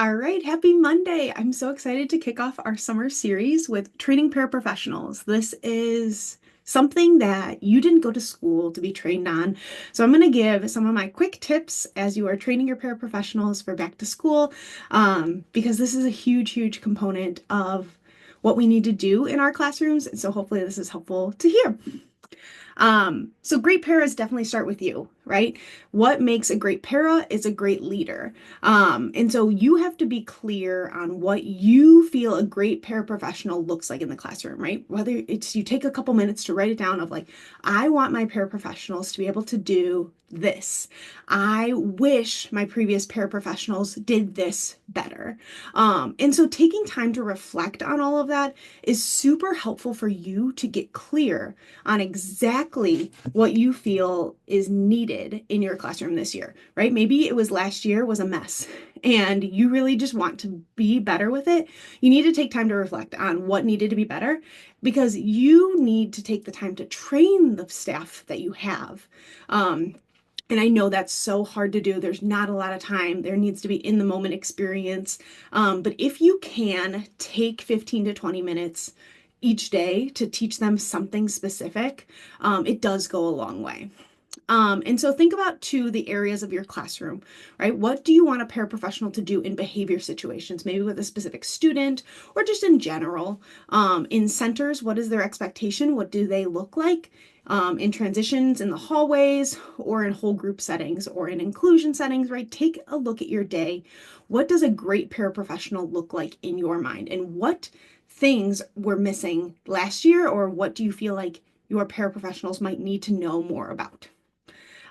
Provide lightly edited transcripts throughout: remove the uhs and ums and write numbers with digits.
All right, happy Monday. I'm so excited to kick off our summer series with training paraprofessionals. This is something that you didn't go to school to be trained on. So I'm going to give some of my quick tips as you are training your paraprofessionals for back to school, because this is a huge, huge component of what we need to do in our classrooms. And so hopefully this is helpful to hear. So great paras definitely start with you, right? What makes a great para is a great leader. And so you have to be clear on what you feel a great paraprofessional looks like in the classroom, right? Whether it's you take a couple minutes to write it down of like, I want my paraprofessionals to be able to do this. I wish my previous paraprofessionals did this better. And so taking time to reflect on all of that is super helpful for you to get clear on exactly what you feel is needed in your classroom this year, right? Maybe it was last year was a mess and you really just want to be better with it. You need to take time to reflect on what needed to be better because you need to take the time to train the staff that you have. And I know that's so hard to do. There's not a lot of time. There needs to be in the moment experience. But if you can take 15 to 20 minutes each day to teach them something specific, it does go a long way. And so think about too the areas of your classroom, right? What do you want a paraprofessional to do in behavior situations, maybe with a specific student or just in general? In centers, what is their expectation? What do they look like? In transitions in the hallways or in whole group settings or in inclusion settings, right? Take a look at your day. What does a great paraprofessional look like in your mind? And what things were missing last year, or what do you feel like your paraprofessionals might need to know more about?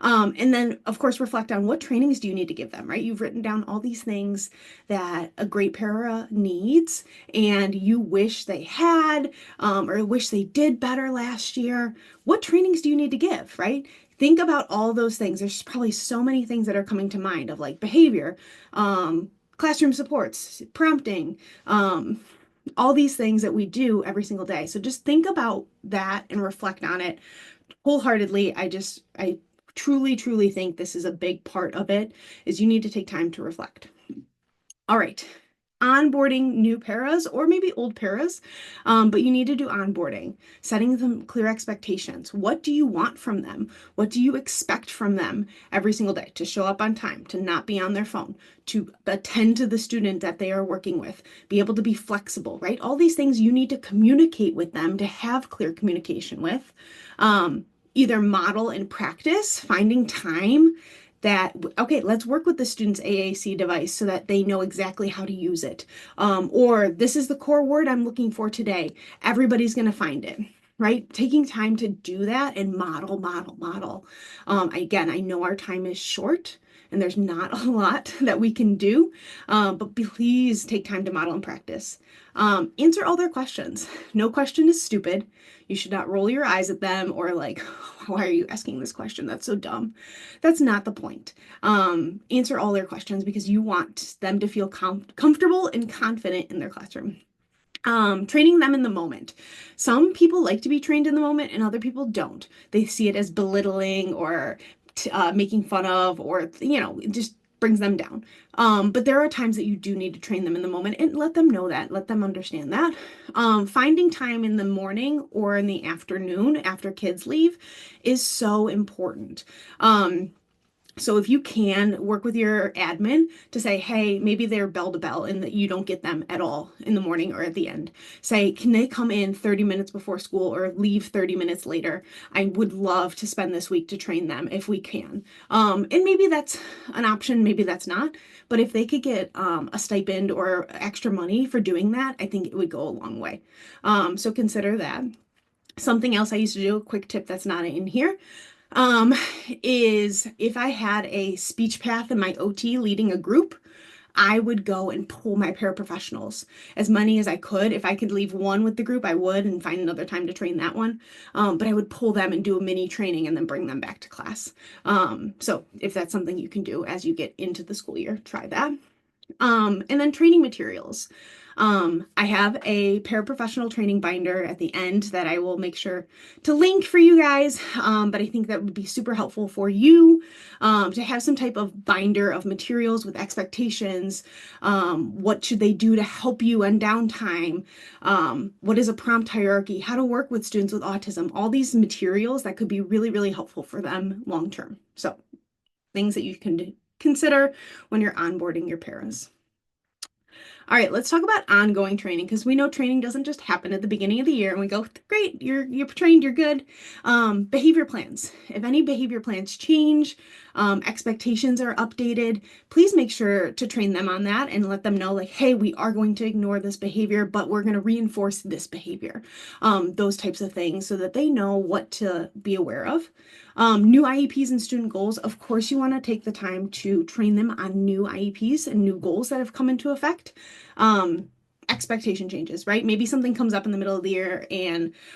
And then, of course, reflect on what trainings do you need to give them, right? You've written down all these things that a great para needs and you wish they had, or wish they did better last year. What trainings do you need to give, right? Think about all those things. There's probably so many things that are coming to mind of like behavior, classroom supports, prompting, all these things that we do every single day. So just think about that and reflect on it wholeheartedly. I truly, truly think this is a big part of it, is you need to take time to reflect. All right. Onboarding new paras or maybe old paras, but you need to do onboarding, setting them clear expectations. What do you want from them? What do you expect from them every single day? To show up on time, to not be on their phone, to attend to the student that they are working with, be able to be flexible, right? All these things you need to communicate with them to have clear communication with. Either model and practice, finding time that, okay, let's work with the student's AAC device so that they know exactly how to use it. Or this is the core word I'm looking for today. Everybody's going to find it, right? Taking time to do that and model, model, model. Again, I know our time is short and there's not a lot that we can do, but please take time to model and practice. Answer all their questions. No question is stupid. You should not roll your eyes at them or like, why are you asking this question? That's so dumb. That's not the point. Answer all their questions because you want them to feel comfortable and confident in their classroom. Training them in the moment. Some people like to be trained in the moment and other people don't. They see it as belittling or making fun of, or, it just brings them down. But there are times that you do need to train them in the moment and let them know that, let them understand that. Finding time in the morning or in the afternoon after kids leave is so important. So if you can work with your admin to say, hey, maybe they're bell to bell and that you don't get them at all in the morning or at the end. Say, can they come in 30 minutes before school or leave 30 minutes later? I would love to spend this week to train them if we can. And maybe that's an option, maybe that's not. But if they could get a stipend or extra money for doing that, I think it would go a long way. So consider that. Something else I used to do, a quick tip that's not in here, is if I had a speech path in my OT leading a group, I would go and pull my paraprofessionals as many as I could. If I could leave one with the group, I would and find another time to train that one. But I would pull them and do a mini training and then bring them back to class. So if that's something you can do as you get into the school year, try that. And then training materials. I have a paraprofessional training binder at the end that I will make sure to link for you guys. But I think that would be super helpful for you to have some type of binder of materials with expectations. What should they do to help you on downtime? What is a prompt hierarchy? How to work with students with autism? All these materials that could be really, really helpful for them long term. So things that you can consider when you're onboarding your paras. All right, let's talk about ongoing training because we know training doesn't just happen at the beginning of the year and we go, great, you're trained, you're good. Behavior plans. If any behavior plans change, expectations are updated, please make sure to train them on that and let them know like, hey, we are going to ignore this behavior, but we're going to reinforce this behavior. Those types of things so that they know what to be aware of. New IEPs and student goals, of course, you want to take the time to train them on new IEPs and new goals that have come into effect. Expectation changes, right? Maybe something comes up in the middle of the year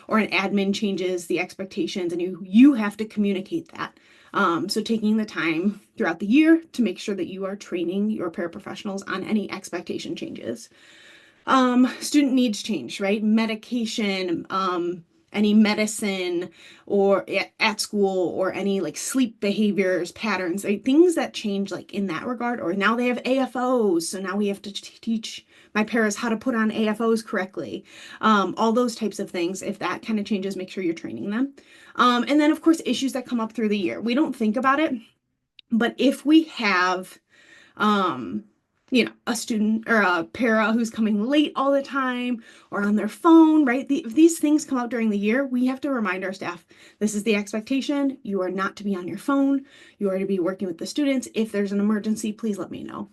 or an admin changes the expectations and you have to communicate that. So taking the time throughout the year to make sure that you are training your paraprofessionals on any expectation changes. Student needs change, right? Medication, any medicine or at school or any like sleep behaviors, patterns, right? Things that change like in that regard. Or now they have AFOs. So now we have to teach my paras how to put on AFOs correctly. All those types of things. If that kind of changes, make sure you're training them. And then of course, issues that come up through the year. We don't think about it, but if we have a student or a para who's coming late all the time or on their phone, right? If these things come out during the year, we have to remind our staff, this is the expectation. You are not to be on your phone. You are to be working with the students. If there's an emergency, please let me know.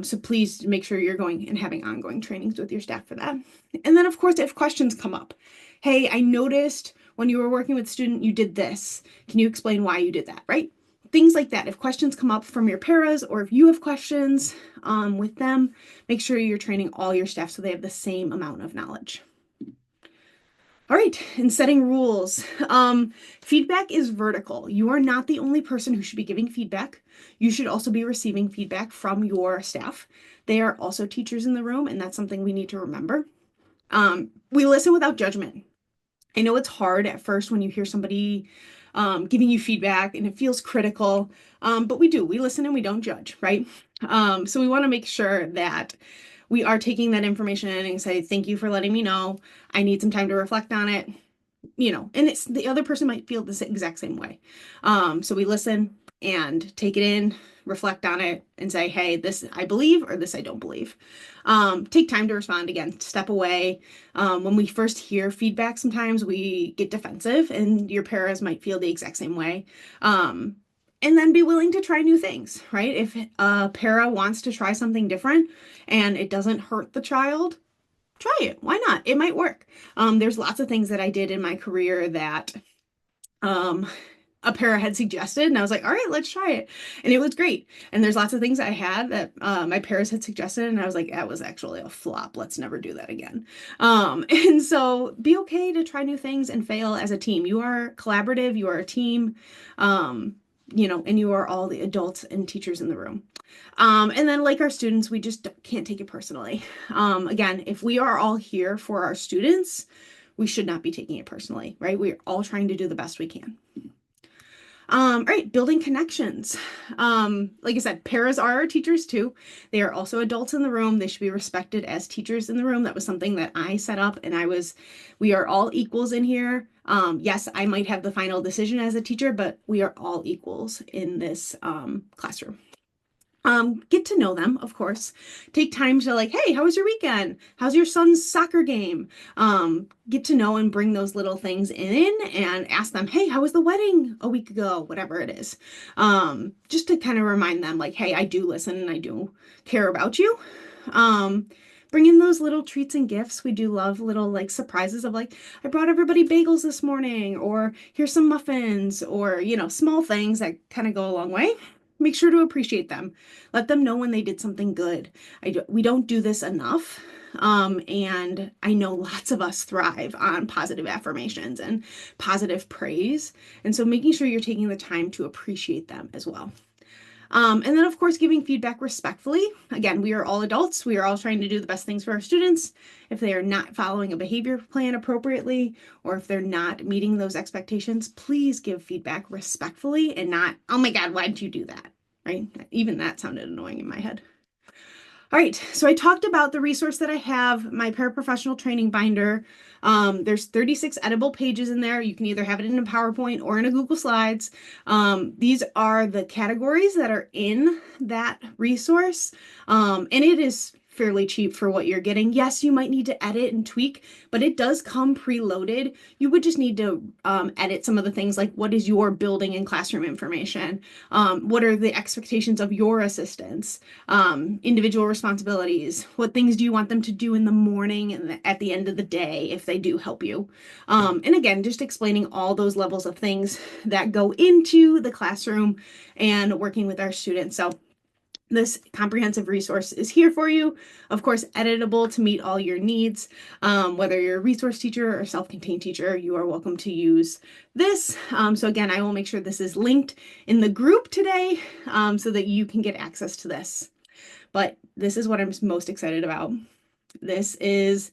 So please make sure you're going and having ongoing trainings with your staff for that. And then of course, if questions come up, hey, I noticed when you were working with student, you did this. Can you explain why you did that, right? Things like that. If questions come up from your paras or if you have questions with them, make sure you're training all your staff so they have the same amount of knowledge. All right, and setting rules. Feedback is vertical. You are not the only person who should be giving feedback. You should also be receiving feedback from your staff. They are also teachers in the room, and that's something we need to remember. We listen without judgment. I know it's hard at first when you hear somebody giving you feedback and it feels critical, but we listen and we don't judge, right? So we want to make sure that we are taking that information and say, thank you for letting me know. I need some time to reflect on it, and it's the other person might feel the exact same way. So we listen and take it in, reflect on it and say, hey, this I believe or this I don't believe. Take time to respond again, step away. When we first hear feedback, sometimes we get defensive and your paras might feel the exact same way. And then be willing to try new things, right? If a para wants to try something different and it doesn't hurt the child, try it. Why not? It might work. There's lots of things that I did in my career that a para had suggested, and I was like, all right, let's try it. And it was great. And there's lots of things I had that my paras had suggested, and I was like, that was actually a flop. Let's never do that again. And so be okay to try new things and fail as a team. You are collaborative, you are a team, and you are all the adults and teachers in the room. And then like our students, we just can't take it personally. Again, if we are all here for our students, we should not be taking it personally, right? We're all trying to do the best we can. All right, building connections. Like I said, paras are our teachers too. They are also adults in the room. They should be respected as teachers in the room. That was something that I set up and we are all equals in here. Yes, I might have the final decision as a teacher, but we are all equals in this classroom. Get to know them, of course. Take time to like, hey, how was your weekend? How's your son's soccer game? Get to know and bring those little things in and ask them, hey, how was the wedding a week ago? Whatever it is. Just to kind of remind them like, hey, I do listen and I do care about you. Bring in those little treats and gifts. We do love little like surprises of like, I brought everybody bagels this morning, or here's some muffins, or, small things that kind of go a long way. Make sure to appreciate them. Let them know when they did something good. We don't do this enough. And I know lots of us thrive on positive affirmations and positive praise. And so making sure you're taking the time to appreciate them as well. And then, of course, giving feedback respectfully. Again, we are all adults. We are all trying to do the best things for our students. If they are not following a behavior plan appropriately, or if they're not meeting those expectations, please give feedback respectfully and not, oh my God, why did you do that? Right? Even that sounded annoying in my head. All right, so I talked about the resource that I have, my paraprofessional training binder. There's 36 editable pages in there. You can either have it in a PowerPoint or in a Google Slides. These are the categories that are in that resource, and it is fairly cheap for what you're getting. Yes, you might need to edit and tweak, but it does come preloaded. You would just need to edit some of the things like what is your building and classroom information? What are the expectations of your assistants? Individual responsibilities. What things do you want them to do in the morning and at the end of the day if they do help you? And again, just explaining all those levels of things that go into the classroom and working with our students. So this comprehensive resource is here for you. Of course, editable to meet all your needs. Whether you're a resource teacher or self-contained teacher, you are welcome to use this. So again, I will make sure this is linked in the group today so that you can get access to this. But this is what I'm most excited about. This is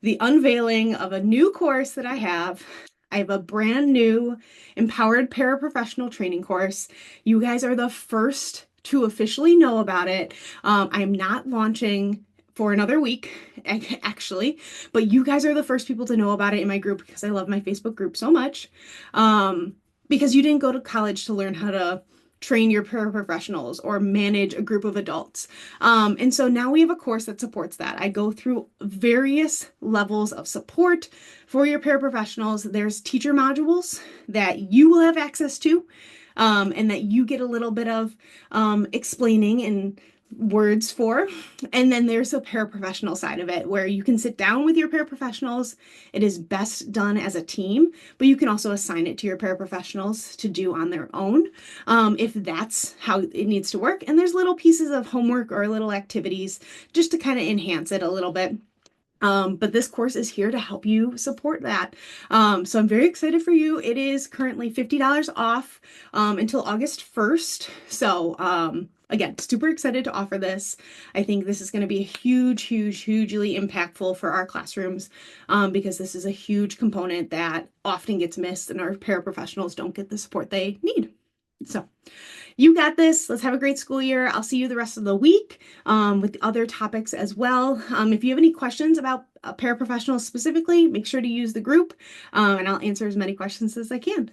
the unveiling of a new course that I have. I have a brand new empowered paraprofessional training course. You guys are the first to officially know about it. I'm not launching for another week, actually, but you guys are the first people to know about it in my group because I love my Facebook group so much. Because you didn't go to college to learn how to train your paraprofessionals or manage a group of adults. And so now we have a course that supports that. I go through various levels of support for your paraprofessionals. There's teacher modules that you will have access to, and that you get a little bit of explaining and words for. And then there's a paraprofessional side of it where you can sit down with your paraprofessionals. It is best done as a team, but you can also assign it to your paraprofessionals to do on their own if that's how it needs to work. And there's little pieces of homework or little activities just to kind of enhance it a little bit. But this course is here to help you support that. So I'm very excited for you. It is currently $50 off until August 1st. So again, super excited to offer this. I think this is going to be hugely impactful for our classrooms because this is a huge component that often gets missed and our paraprofessionals don't get the support they need. So you got this. Let's have a great school year. I'll see you the rest of the week with other topics as well. If you have any questions about paraprofessionals specifically, make sure to use the group and I'll answer as many questions as I can.